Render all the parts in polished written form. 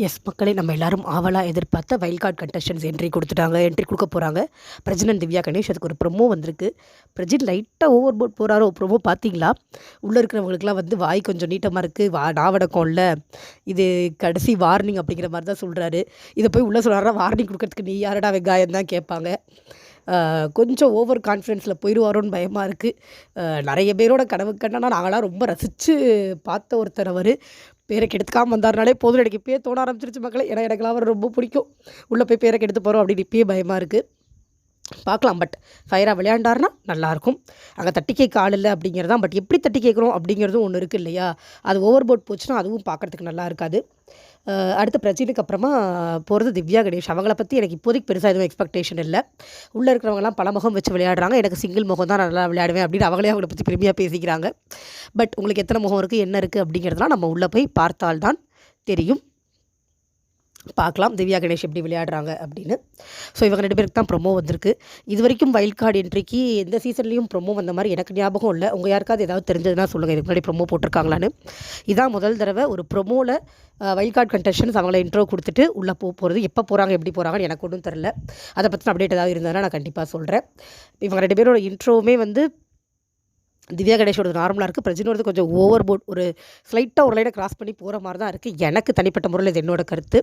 S மக்களே, நம்ம எல்லாரும் ஆவலா எதிர்பார்த்த வைல்ட் கார்ட் கண்டஸ்டன்ஸ் என்ட்ரி கொடுத்துட்டாங்க. என்ட்ரி கொடுக்க போகிறாங்க. பிரஜினன் திவ்யா கணேஷ். அதுக்கு ஒரு ப்ரொமோ வந்திருக்கு. பிரஜின் லைட்டாக ஓவர் போட் போகிறாரோ. ப்ரொமோ பார்த்தீங்களா? உள்ளே இருக்கிறவங்களுக்குலாம் வந்து வாய் கொஞ்சம் நீட்டமாக இருக்குது, நாவடக்கம் இல்லை, இது கடைசி வார்னிங் அப்படிங்கிற மாதிரி தான் சொல்கிறாரு. இதை போய் உள்ளே சொல்கிறாரா? வார்னிங் கொடுக்கறதுக்கு நீ யாரடா வெங்காயம் தான் கேட்பாங்க. கொஞ்சம் ஓவர் கான்ஃபிடென்ஸில் போயிடுவாரோன்னு பயமாக இருக்குது. நிறைய பேரோட கனவு கண்டனா நாங்களாம் ரொம்ப ரசித்து பார்த்த ஒருத்தர் அவர். பேரை கெடுத்துக்காமல் வந்தார்னாலே போதும் எனக்கு இப்பயே தோண ஆரம்பிச்சிருச்சு மக்களே. ஏன்னா எனக்குலாம் அவர் ரொம்ப பிடிக்கும். உள்ளே போய் பேரை கெடுத்து போகிறோம் அப்படின்னு இப்பயே பயமாக இருக்குது. பார்க்கலாம். பட் ஃபயராக விளையாண்டாருன்னா நல்லாயிருக்கும். அங்கே தட்டி கேட்க ஆள் இல்லை அப்படிங்கிறது தான். பட் எப்படி தட்டி கேட்குறோம் அப்படிங்கிறதும் ஒன்று இருக்குது இல்லையா? அது ஓவர் போட் போச்சுன்னா அதுவும் பார்க்குறதுக்கு நல்லா இருக்காது. அடுத்து பிரஜினுக்கு அப்புறமா போகிறது திவ்யா கணேஷ். அவங்கள பற்றி எனக்கு இப்போதைக்கு பெருசாக எதுவும் எக்ஸ்பெக்டேஷன் இல்லை. உள்ளே இருக்கிறவங்கலாம் பல முகம் வச்சு விளையாடுறாங்க. எனக்கு சிங்கிள் முகம் தான் நல்லா விளையாடுவேன் அப்படின்னு அவங்களே அவங்கள பற்றி பெருமையாக பேசிக்கிறாங்க. பட் உங்களுக்கு எத்தனை முகம் இருக்குது, என்ன இருக்குது அப்படிங்கிறதுலாம் நம்ம உள்ளே போய் பார்த்தால்தான் தெரியும். பார்க்கலாம் திவ்யா கணேஷ் எப்படி விளையாடுறாங்க அப்படின்னு. ஸோ இவங்க 2 பேருக்கு தான் ப்ரொமோ வந்திருக்கு. இது வரைக்கும் வைல்ட் கார்டு என்ட்ரிக்கு எந்த சீசன்லேயும் ப்ரொமோ வந்த மாதிரி எனக்கு ஞாபகம் இல்லை. உங்கள் யாருக்காவது ஏதாவது தெரிஞ்சதுன்னா சொல்லுங்கள், இதுக்கு முன்னாடி ப்ரொமோ போட்டிருக்காங்களான்னு. இதான் முதல் தடவை ஒரு ப்ரொமோவில் வைல்ட் கார்டு கண்டஸ்டன்ஸ் அவங்கள இன்ட்ரோ கொடுத்துட்டு உள்ளே போகிறது. எப்போ போகிறாங்க, எப்படி போகிறாங்கன்னு எனக்கு ஒன்றும் தெரில. அதை பற்றின அப்டேட் ஏதாவது இருந்ததுன்னா நான் கண்டிப்பாக சொல்கிறேன். இவங்க 2 பேரோட இன்ட்ரோவுமே வந்து திவ்யா கணேஷோட நார்மலாக இருக்குது. பிரஜினோடது கொஞ்சம் ஓவர் போட், ஒரு ஸ்லைட்டாக ஒரு லைனை கிராஸ் பண்ணி போகிற மாதிரி தான் இருக்குது. எனக்கு தனிப்பட்ட முறையில் இது என்னோட கருத்து.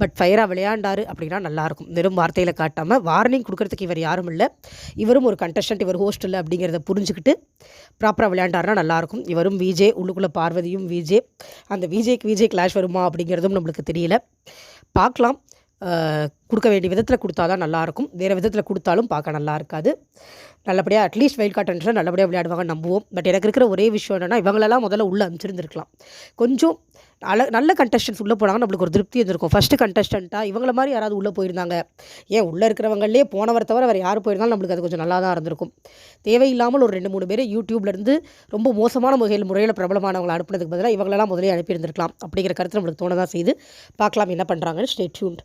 பட் ஃபயராக விளையாண்டார் அப்படின்னா நல்லாயிருக்கும். வெறும் வார்த்தையில் காட்டாமல் வார்னிங் கொடுக்கறதுக்கு இவர் யாரும் இல்லை. இவரும் ஒரு கண்டஸ்டன்ட், இவர் ஹோஸ்ட் இல்லை அப்படிங்கிறத புரிஞ்சுக்கிட்டு ப்ராப்பராக விளையாண்டாருன்னா நல்லாயிருக்கும். இவரும் விஜே, உள்ளுக்குள்ளே பார்வதியும் விஜே. அந்த விஜே கிளாஷ் வருமா அப்படிங்கிறதும் நம்மளுக்கு தெரியல. பார்க்கலாம். கொடுக்க வேண்டிய விதத்தில் கொடுத்தா தான் நல்லாயிருக்கும். வேறு விதத்தில் கொடுத்தாலும் பார்க்க நல்லா இருக்காது. நல்லபடியாக அட்லீஸ்ட் வைல்ட் கார்டு கண்டஸ்டன்ட் நல்லபடியாக விளையாடுவாங்க நம்புவோம். பட் எனக்கு இருக்கிற ஒரே விஷயம் என்னென்னா, இவங்களெல்லாம் முதல்ல உள்ளே அனுப்பிச்சிருந்துருக்கலாம். கொஞ்சம் நல்ல கண்டஸ்டன்ஸ் உள்ளே போனாங்க, நம்மளுக்கு ஒரு திருப்தி இருந்திருக்கும். ஃபஸ்ட்டு கண்டஸ்டண்ட்டாக இவங்கள மாதிரி யாராவது உள்ளே போயிருந்தாங்க, ஏன் உள்ளே இருக்கிறவங்களே போனவரை தவிர வேறு யார் போயிருந்தாலும் நம்மளுக்கு அது கொஞ்சம் நல்லா தான் இருந்திருக்கும். தேவையில்லாமல் ஒரு 2-3 பேர் யூடியூப்லேருந்து ரொம்ப மோசமான முறையில் பிரபலமானவங்களை அனுப்புனதுக்கு பதிலாக இவங்களெல்லாம் முதலே அனுப்பியிருந்திருக்கலாம் அப்படிங்கிற கருத்து நம்மளுக்கு தோண தான் செய்து. பார்க்கலாம் என்ன பண்ணுறாங்கன்னு. Stay tuned.